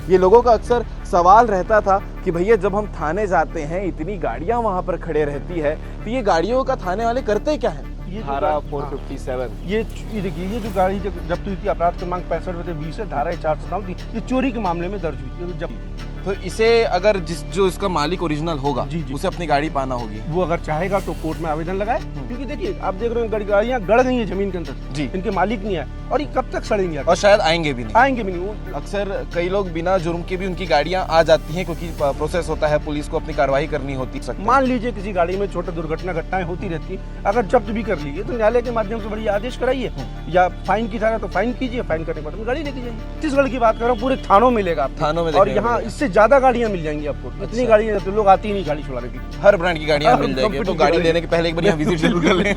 ये लोगों का अक्सर सवाल रहता था कि भैया जब हम थाने जाते हैं इतनी गाड़ियां वहां पर खड़े रहती है तो ये गाड़ियों का थाने वाले करते क्या है? ये धारा 457 ये देखिए, ये जो गाड़ी जब्त हुई थी अपराध क्रमांक 65/20 है, धारा 457 ये चोरी के मामले में दर्ज हुई थी। जब तो इसे अगर जो इसका मालिक ओरिजिनल होगा जी, जी। उसे अपनी गाड़ी पाना होगी, वो अगर चाहेगा तो कोर्ट में आवेदन लगाए, क्योंकि देखिए आप देख रहे हैं गाड़ियां गड़ गई हैं जमीन के अंदर जी। इनके मालिक नहीं आए और ये कब तक सड़ेंगे और शायद आएंगे भी नहीं। आएंगे भी नहीं। वो अक्सर कई लोग बिना जुर्म के भी उनकी गाड़ियां आ जाती हैं क्योंकि प्रोसेस होता है, पुलिस को अपनी कार्रवाई करनी होती है। मान लीजिए किसी गाड़ी में छोटा दुर्घटना घटनाएं होती रहती हैं, अगर जब्त भी कर लीजिए तो न्यायालय के माध्यम से बड़ी आदेश कराइए, या फाइन की धारा तो फाइन कीजिए, फाइन करने के बाद गाड़ी लेके जाइए। छत्तीसगढ़ की बात कर रहा हूँ, पूरे थानों में मिलेगा आपको। थानों में और यहाँ इससे ज्यादा गाड़ियां मिल जाएंगी आपको। इतनी गाड़ियां तो लोग आती ही नहीं गाड़ी छुड़ाने की। हर ब्रांड की गाड़ियां मिल जाएंगी, तो गाड़ी लेने के पहले एक बार यहाँ विजिट जरूर कर लें।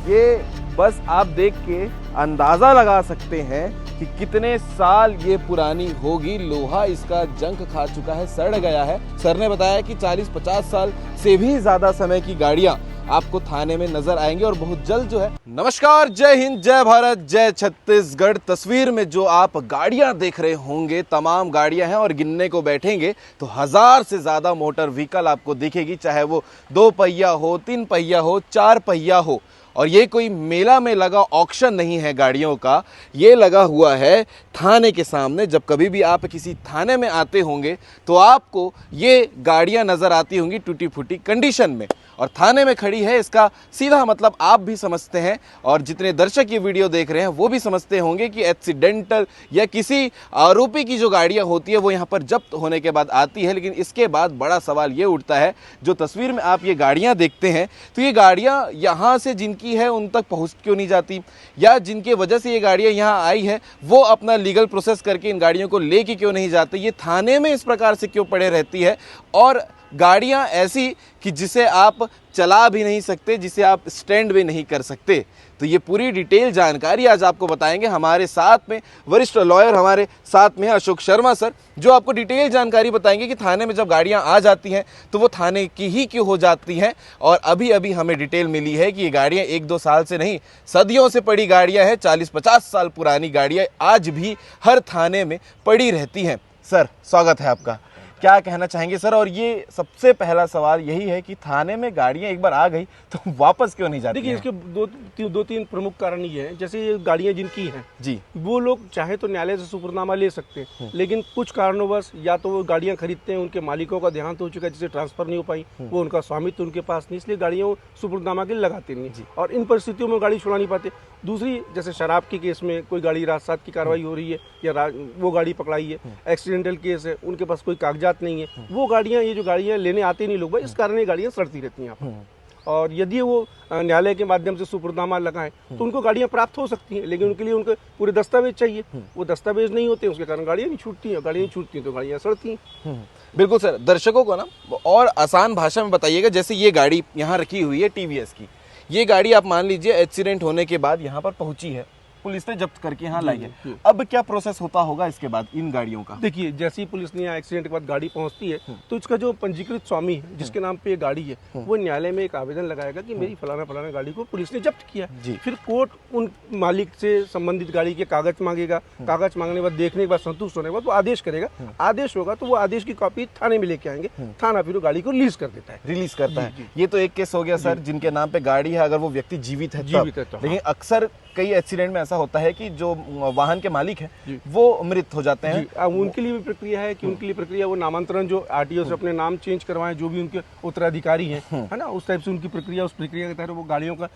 ये बस आप देख के अंदाजा लगा सकते हैं कि कितने साल ये पुरानी होगी। लोहा इसका जंग खा चुका है, सड़ गया है। सर ने बताया कि 40-50 साल से भी ज्यादा समय की गाड़ियां आपको थाने में नजर आएंगे और बहुत जल्द जो है। नमस्कार, जय हिंद, जय भारत, जय छत्तीसगढ़। तस्वीर में जो आप गाड़ियां देख रहे होंगे तमाम गाड़ियां हैं और गिनने को बैठेंगे तो 1000 से ज्यादा मोटर व्हीकल आपको दिखेगी, चाहे वो 2 पहिया हो, 3 पहिया हो, 4 पहिया हो। और ये कोई मेला में लगा ऑक्शन नहीं है गाड़ियों का, ये लगा हुआ है थाने के सामने। जब कभी भी आप किसी थाने में आते होंगे तो आपको ये गाड़ियां नजर आती होंगी टूटी फूटी कंडीशन में, और थाने में खड़ी है। इसका सीधा मतलब आप भी समझते हैं और जितने दर्शक ये वीडियो देख रहे हैं वो भी समझते होंगे कि एक्सीडेंटल या किसी आरोपी की जो गाड़ियां होती है वो यहाँ पर जब्त होने के बाद आती है। लेकिन इसके बाद बड़ा सवाल ये उठता है, जो तस्वीर में आप ये गाड़ियां देखते हैं तो ये गाड़ियां यहाँ से जिनकी है उन तक पहुँच क्यों नहीं जाती, या जिनके वजह से ये गाड़ियां यहाँ आई है वो अपना लीगल प्रोसेस करके इन गाड़ियों को लेके क्यों नहीं जाते, ये थाने में इस प्रकार से क्यों पड़े रहती है। और गाड़ियां ऐसी कि जिसे आप चला भी नहीं सकते, जिसे आप स्टैंड भी नहीं कर सकते। तो ये पूरी डिटेल जानकारी आज आपको बताएंगे। हमारे साथ में वरिष्ठ लॉयर हमारे साथ में है अशोक शर्मा सर, जो आपको डिटेल जानकारी बताएंगे कि थाने में जब गाड़ियां आ जाती हैं तो वो थाने की ही क्यों हो जाती हैं। और अभी अभी हमें डिटेल मिली है कि ये गाड़ियां 1-2 साल से नहीं, सदियों से पड़ी गाड़ियां हैं। 40-50 साल पुरानी गाड़ियां आज भी हर थाने में पड़ी रहती हैं। सर, स्वागत है आपका। क्या कहना चाहेंगे सर? और ये सबसे पहला सवाल यही है कि थाने में गाड़ियां एक बार आ गई तो वापस क्यों नहीं जाती? देखिए, इसके दो तीन प्रमुख कारण ये हैं। जैसे ये गाड़ियां जिनकी हैं जी, वो लोग चाहे तो न्यायालय से सुपुर्दनामा ले सकते हैं, लेकिन कुछ कारणोंवश या तो वो गाड़ियां खरीदते हैं, उनके मालिकों का देहांत हो चुका है जिसे ट्रांसफर नहीं हो पाई, वो उनका स्वामित्व उनके पास नहीं, इसलिए गाड़ियों सुपुर्दनामा के लिए लगाते नहीं है और इन परिस्थितियों में गाड़ी छुड़ा नहीं पाते। दूसरी, जैसे शराब के केस में कोई गाड़ी राजसात की कार्रवाई हो रही है या वो गाड़ी पकड़ाई है, एक्सीडेंटल केस है, उनके पास कोई कागजात नहीं है, वो गाड़ियां, ये जो गाड़ियां लेने आते नहीं लोग भाई, इस कारण ये गाड़ियां सड़ती रहती हैं यहाँ पर। और यदि वो न्यायालय के माध्यम से सुपुर्दनामा लगाएं तो उनको गाड़ियां प्राप्त हो सकती हैं, लेकिन उनके लिए उनके पूरे दस्तावेज चाहिए। वो दस्तावेज नहीं होते, उसके कारण गाड़ियां नहीं छूटती हैं, गाड़ियां छूटती हैं तो गाड़ियां सड़ती हैं। बिल्कुल सर। दर्शकों को ना और आसान भाषा में बताइएगा, जैसे ये गाड़ी यहाँ रखी हुई है टीवीएस की, ये गाड़ी आप मान लीजिए एक्सीडेंट होने के बाद यहाँ पर पहुंची है, पुलिस ने जब्त करके यहाँ लाई है, अब क्या प्रोसेस होता होगा इसके बाद इन गाड़ियों का? देखिए, जैसे ही पुलिस ने यहाँ एक्सीडेंट के बाद गाड़ी पहुंचती है तो इसका जो पंजीकृत स्वामी है जिसके नाम पे ये गाड़ी है, वो न्यायालय में एक आवेदन लगाएगा कि मेरी फलाना फलाना गाड़ी को पुलिस ने जब्त किया। फिर कोर्ट उन मालिक से संबंधित गाड़ी के कागज मांगेगा, कागज मांगने के बाद देखने के बाद संतुष्ट होने के बाद वो आदेश करेगा। आदेश होगा तो वो आदेश की कॉपी थाने में लेके आएंगे, थाना फिर गाड़ी को रिलीज कर देता है। रिलीज करता है। ये तो एक केस हो गया सर जिनके नाम पे गाड़ी है, अगर वो व्यक्ति जीवित है तब। लेकिन अक्सर कई एक्सीडेंट में ऐसा होता है कि जो वाहन के मालिक हैं वो मृत हो जाते हैं। अब उनके लिए भी प्रक्रिया है कि उनके लिए प्रक्रिया, वो नामांतरण जो आरटीओ से अपने नाम चेंज करवाएं, जो भी उनके उत्तराधिकारी हैं, है ना, उस टाइप से उनकी प्रक्रिया, उस प्रक्रिया के तहत वो गाड़ियों का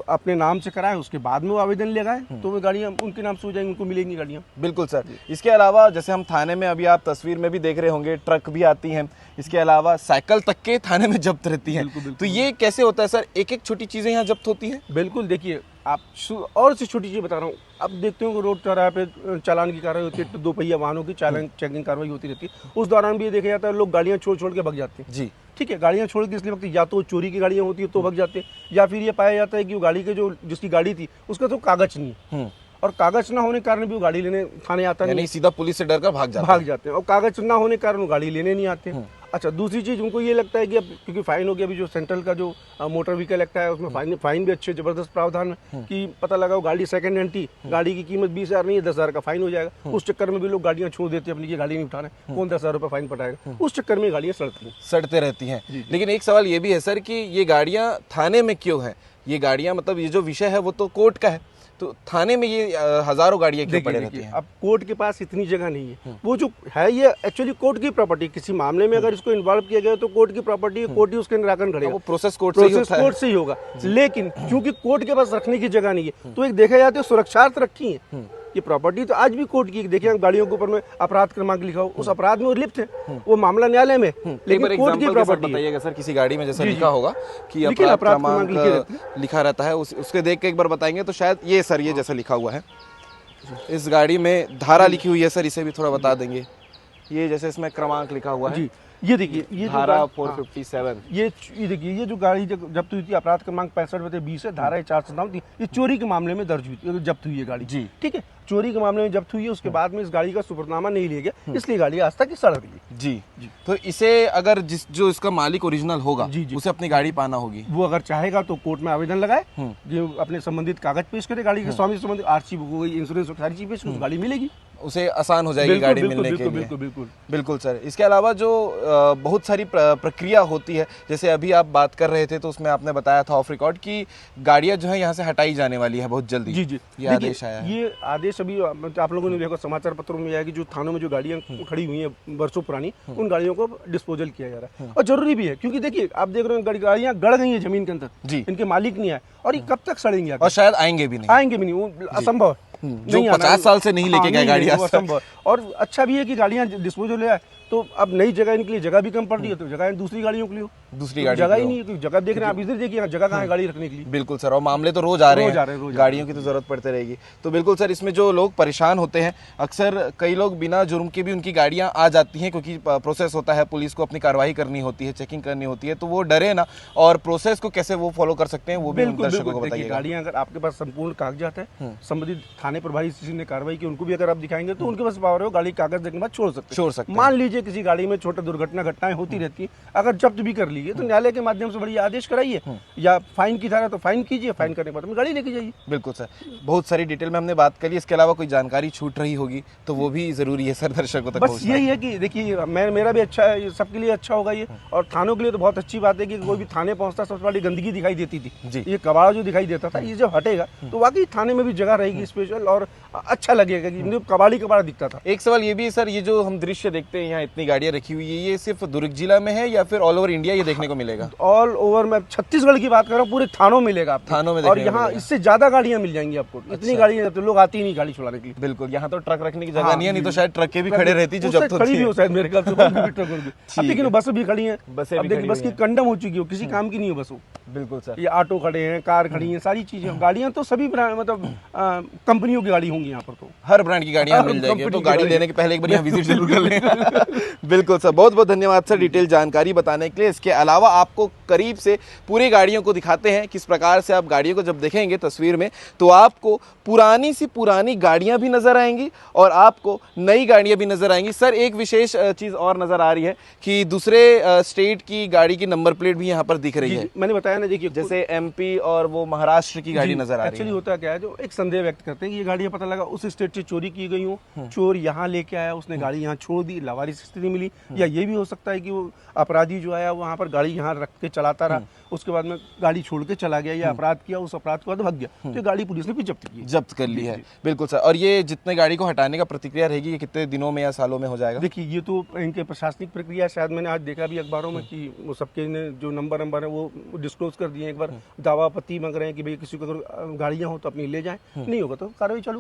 अपने नाम से कराएं, उसके बाद में वो आवेदन लगाएं तो वो गाड़ियां उनके नाम से हो जाएंगी, उनको मिलेंगी गाड़ियां। बिल्कुल सर। इसके अलावा जैसे हम थाने में अभी आप तस्वीर में भी देख रहे होंगे ट्रक भी आती हैं, इसके अलावा साइकिल तक के थाने में जब्त रहती हैं। तो ये कैसे होता है सर? एक एक छोटी चीजें यहाँ जब्त होती हैं? बिल्कुल, देखिए आप और से छोटी चीज बता रहा हूँ। अब देखते हो कि रोड चौराहे पे चालान की कार्रवाई होती है, तो 2 पहिया वाहनों की चालान चेकिंग कार्रवाई होती रहती है। उस दौरान भी ये देखा जाता है लोग गाड़ियां छोड़ छोड़ के भग जाते हैं। जी, ठीक है, गाड़ियां छोड़ के इसलिए वक्त या तो चोरी की गाड़ियां होती है तो भग जाते हैं, या फिर ये पाया जाता है कि वो गाड़ी के जो जिसकी गाड़ी थी उसका तो कागज नहीं है, और कागज ना होने के कारण भी वो गाड़ी लेने थाने आता नहीं, सीधा पुलिस से डर कर भाग जाते हैं, और कागज ना होने के कारण वो गाड़ी लेने नहीं आते हैं। अच्छा, दूसरी चीज़ उनको ये लगता है कि अब क्योंकि फाइन हो गया, अभी जो सेंट्रल का जो मोटर व्हीकल एक्ट है उसमें फाइन भी अच्छे ज़बरदस्त प्रावधान है कि पता लगाओ गाड़ी सेकंड हैंड थी, गाड़ी की कीमत 20,000 नहीं है, 10,000 का फाइन हो जाएगा। उस चक्कर में भी लोग गाड़ियाँ छोड़ देते हैं, अपनी की गाड़ी नहीं उठाना, कौन 10,000 रुपये फाइन पटाएगा, उस चक्कर में गाड़ियाँ सड़ते रहती हैं। लेकिन एक सवाल ये भी है सर कि ये गाड़ियाँ थाने में क्यों है? ये गाड़ियाँ मतलब ये जो विषय है वो तो कोर्ट का है, तो थाने में ये हजारों गाड़ियाँ क्यों पड़े रहती हैं? अब कोर्ट के पास इतनी जगह नहीं है, वो जो है ये एक्चुअली कोर्ट की प्रॉपर्टी, किसी मामले में अगर इसको इन्वॉल्व किया गया तो कोर्ट की प्रॉपर्टी है, कोर्ट ही उसके निराकरण करेगा, वो प्रोसेस कोर्ट से ही होगा। लेकिन क्योंकि कोर्ट के पास रखने की जगह नहीं है, तो एक देखा जाता है सुरक्षार्थ रखी है ये प्रॉपर्टी, तो आज भी कोर्ट की देखिए गाड़ियों के ऊपर में अपराध क्रमांक लिखा हो, उस अपराध में वो लिप्त है, वो मामला न्यायालय में, लेकिन कोर्ट की प्रॉपर्टी। बताइएगा सर, किसी गाड़ी में जैसा लिखा होगा कि अपराध क्रमांक लिखा रहता है, उसके देख के एक बार बताएंगे तो शायद ये सर ये जैसा लिखा हुआ है, इस गाड़ी में धारा लिखी हुई है सर, इसे भी थोड़ा बता देंगे। ये जैसे इसमें क्रमांक लिखा हुआ है जी, ये देखिए ये धारा 457, ये देखिए ये जो गाड़ी जब्त हुई थी अपराध क्रमांक 65/20 है, धारा 457 थी, ये चोरी के मामले में दर्ज हुई, जब्त हुई है गाड़ी जी, ठीक है, चोरी के मामले में जब्त हुई है। उसके बाद में इस गाड़ी का सुपुर्दनामा नहीं लिया गया, इसलिए गाड़ी आज तक सड़ रही है जी। तो इसे अगर जो इसका मालिक ओरिजिनल होगा उसे अपनी गाड़ी पाना होगी, वो अगर चाहेगा तो कोर्ट में आवेदन लगाए, जो अपने संबंधित कागज पेश करे, गाड़ी के स्वामी संबंधित आरसी बुक हो गई, इंश्योरेंस सारी चीज पेश, गाड़ी मिलेगी, उसे आसान हो जाएगी गाड़ी मिलने के लिए। बिल्कुल सर। इसके अलावा जो बहुत सारी प्रक्रिया होती है, जैसे अभी आप बात कर रहे थे तो उसमें आपने बताया था ऑफ रिकॉर्ड कि गाड़ियां जो है यहाँ से हटाई जाने वाली है बहुत जल्दी। जी, ये आदेश आया है। ये आदेश अभी आप लोगों ने देखा समाचार पत्रों में आया कि जो थानों में जो गाड़ियां खड़ी हुई हैं वर्षों पुरानी, उन गाड़ियों को डिस्पोजल किया जा रहा है, और जरूरी भी है, क्योंकि देखिए आप देख रहे हैं गाड़ियां गड़ गई है जमीन के अंदर जी, इनके मालिक नहीं आए, और ये कब तक सड़ेंगे, और शायद आएंगे भी नहीं, वो असंभव, जो 50 साल से नहीं लेके गए गाड़ी असंभव। और अच्छा भी है कि गाड़ियां डिस्पोजल है, तो अब नई जगह इनके लिए जगह भी कम पड़ रही है, तो जगह दूसरी गाड़ियों के लिए, दूसरी गाड़ी जगह ही नहीं है, जगह देख रहे हैं आप, इधर देखिए जगह कहाँ है गाड़ी रखने के लिए। बिल्कुल सर, और मामले तो रोज आ रहे हैं, गाड़ियों की तो जरूरत पड़ती रहेगी। तो बिल्कुल सर, इसमें जो लोग परेशान होते हैं, अक्सर कई लोग बिना जुर्म के भी उनकी गाड़ियां आ जाती हैं, क्योंकि प्रोसेस होता है, पुलिस को अपनी कार्रवाई करनी होती है, चेकिंग करनी होती है, तो वो डरे ना, और प्रोसेस को कैसे वो फॉलो कर सकते हैं वो भी दर्शकों को बताइए। गाड़ियां अगर आपके पास संपूर्ण कागजात है, संबंधित थाने प्रभारी किसी ने कार्रवाई की, उनको भी अगर आप दिखाएंगे तो उनके पास पावर है, गाड़ी कागज देखने के बाद छोड़ सकते। मान लीजिए किसी गाड़ी में छोटा घटनाएं होती रहती है, अगर जब्त भी कर ली है तो न्यायालय के माध्यम से बड़ी आदेश कराइए, या फाइन की धारा तो फाइन कीजिए, फाइन करने के बाद गाड़ी लेके जाइए। बिल्कुल सर, बहुत सारी डिटेल में हमने बात करी, इसके अलावा कोई जानकारी छूट रही होगी तो वो भी जरूरी है सर दर्शकों तक। बस यही है कि देखिए मेरा भी अच्छा है, सबके लिए अच्छा होगा ये, और थानों के लिए तो बहुत अच्छी बात है कि कोई भी थाने पहुंचता सबसे बड़ी गंदगी दिखाई देती थी, ये कबाड़ा जो दिखाई देता था, ये जब हटेगा तो वाकई थाने में भी जगह रहेगी स्पेशल, और अच्छा लगेगा कि कबाड़ा दिखता था। एक सवाल ये भी है सर, ये जो हम दृश्य देखते हैं यहाँ इतनी गाड़ियां रखी हुई है, ये सिर्फ दुर्ग जिला में है या फिर ऑल ओवर इंडिया ये देखने को मिलेगा? ऑल ओवर, मैं छत्तीसगढ़ की बात कर रहा हूँ, पूरे थानों मिलेगा आपको, थानों में, और यहाँ इससे ज्यादा गाड़ियां मिल जाएंगी आपको। इतनी गाड़ियां तो लोग आती ही नहीं गाड़ी छुड़ाने के लिए। बिल्कुल, यहाँ तो ट्रक रखने की जगह नहीं है, नहीं तो शायद ट्रकें भी खड़े रहती जो जब खड़ी भी हो शायद मेरे ख्याल से, लेकिन बस भी खड़ी है, बस की कंडम हो चुकी हो, किसी काम की नहीं हो बस वो। बिल्कुल सर, ये ऑटो खड़े हैं, कार खड़ी हैं, सारी चीजें, गाड़ियां तो सभी मतलब कंपनियों की गाड़ी होंगी यहाँ पर, तो हर ब्रांड की गाड़ियां मिल जाएगी, तो गाड़ी लेने के पहले एक बार यहाँ विजिट जरूर कर लें। बिल्कुल सर, बहुत बहुत धन्यवाद सर डिटेल जानकारी बताने के लिए। इसके अलावा आपको करीब से पूरी गाड़ियों को दिखाते हैं, किस प्रकार से आप गाड़ियों को जब देखेंगे तस्वीर में तो आपको पुरानी सी पुरानी गाड़ियां भी नजर आएंगी और आपको नई गाड़ियां भी नजर आएंगी। सर, एक विशेष चीज और नजर आ रही है कि दूसरे स्टेट की गाड़ी की नंबर प्लेट भी यहाँ पर दिख रही है। मैंने बताया ना, देखिए जैसे एमपी और वो महाराष्ट्र की गाड़ी नजर आ रही है। एक्चुअली होता क्या है, जो एक संदेह व्यक्त करते हैं कि ये गाड़ियां पता लगा उस स्टेट से चोरी की गई हो, चोर यहाँ लेके आया, उसने गाड़ी यहाँ छोड़ दी, लावारिस स्थिति मिली, या ये भी हो सकता है कि वो अपराधी जो आया वहाँ पर गाड़ी यहाँ रख के चलाता रहा, उसके बाद में गाड़ी छोड़ के चला गया या अपराध किया, उस अपराध के बाद भाग गया, तो गाड़ी पुलिस ने भी जब्त कर ली है। बिल्कुल सर, और ये जितने गाड़ी को हटाने का प्रक्रिया रहेगी, ये कितने दिनों में या सालों में हो जाएगा? देखिए, ये तो इनके प्रशासनिक प्रक्रिया, शायद मैंने आज देखा भी अखबारों में कि वो सबके ने जो नंबर है वो डिस्क्लोज कर दिए, एक बार दावा आपत्ति मांग रहे हैं कि भाई किसी को अगर गाड़ियाँ हो तो अपनी ले जाएं, नहीं होगा तो कार्रवाई चालू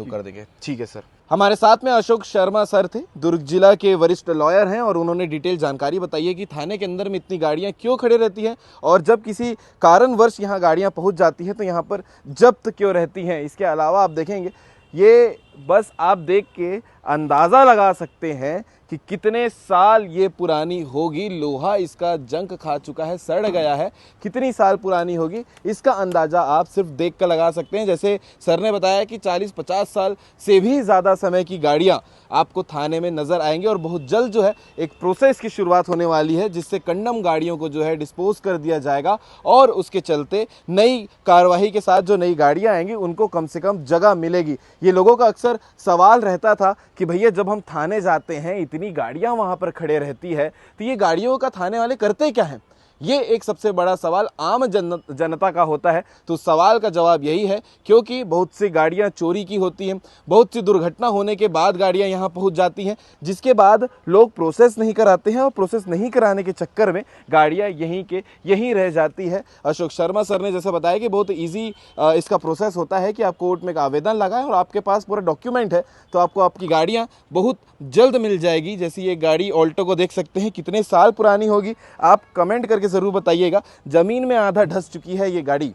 कर देंगे। ठीक है सर। हमारे साथ में अशोक शर्मा सर थे, दुर्ग जिला के वरिष्ठ लॉयर हैं, और उन्होंने डिटेल जानकारी बताई है कि थाने के अंदर में इतनी गाड़ियां क्यों खड़ी रहती हैं, और जब किसी कारणवश यहां गाड़ियां पहुंच जाती हैं तो यहां पर जब्त क्यों रहती हैं। इसके अलावा आप देखेंगे ये बस आप देख के अंदाज़ा लगा सकते हैं कि कितने साल ये पुरानी होगी। लोहा इसका जंग खा चुका है, सड़ गया है। कितनी साल पुरानी होगी इसका अंदाज़ा आप सिर्फ देख कर लगा सकते हैं। जैसे सर ने बताया कि 40-50 साल से भी ज़्यादा समय की गाड़ियाँ आपको थाने में नज़र आएंगी और बहुत जल्द जो है एक प्रोसेस की शुरुआत होने वाली है, जिससे कंडम गाड़ियों को जो है डिस्पोज कर दिया जाएगा और उसके चलते नई कार्रवाई के साथ जो नई गाड़ियाँ आएंगी उनको कम से कम जगह मिलेगी। ये लोगों का अक्सर सवाल रहता था कि भैया जब हम थाने जाते हैं इतनी गाड़ियां वहां पर खड़े रहती है तो ये गाड़ियों का थाने वाले करते क्या हैं? ये एक सबसे बड़ा सवाल आम जनता का होता है। तो सवाल का जवाब यही है, क्योंकि बहुत सी गाड़ियां चोरी की होती हैं, बहुत सी दुर्घटना होने के बाद गाड़ियां यहां पहुंच जाती हैं, जिसके बाद लोग प्रोसेस नहीं कराते हैं और प्रोसेस नहीं कराने के चक्कर में गाड़ियां यहीं रह जाती है। अशोक शर्मा सर ने जैसे बताया कि बहुत ईजी इसका प्रोसेस होता है कि आप कोर्ट में एक आवेदन लगाएं और आपके पास पूरा डॉक्यूमेंट है तो आपको आपकी गाड़ियाँ बहुत जल्द मिल जाएगी। जैसे ये गाड़ी ऑल्टो को देख सकते हैं, कितने साल पुरानी होगी आप कमेंट करके ज़रूर बताइएगा। ज़मीन में आधा ढस चुकी है ये गाड़ी,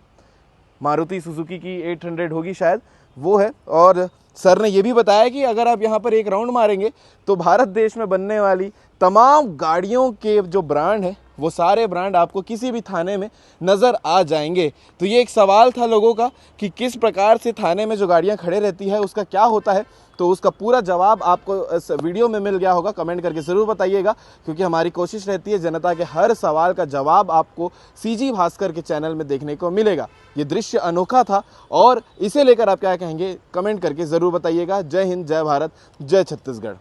मारुति सुजुकी की 800 होगी शायद वो है। और सर ने ये भी बताया कि अगर आप यहाँ पर एक राउंड मारेंगे तो भारत देश में बनने वाली तमाम गाड़ियों के जो ब्रांड हैं वो सारे ब्रांड आपको किसी भी थाने में नज़र आ जाएंगे। तो ये एक सवाल था लोगों का कि किस प्रकार से थाने में जो गाड़ियाँ खड़े रहती है उसका क्या होता है, तो उसका पूरा जवाब आपको इस वीडियो में मिल गया होगा। कमेंट करके ज़रूर बताइएगा, क्योंकि हमारी कोशिश रहती है जनता के हर सवाल का जवाब आपको सीजी भास्कर के चैनल में देखने को मिलेगा। ये दृश्य अनोखा था और इसे लेकर आप क्या कहेंगे कमेंट करके ज़रूर बताइएगा। जय हिंद, जय भारत, जय छत्तीसगढ़।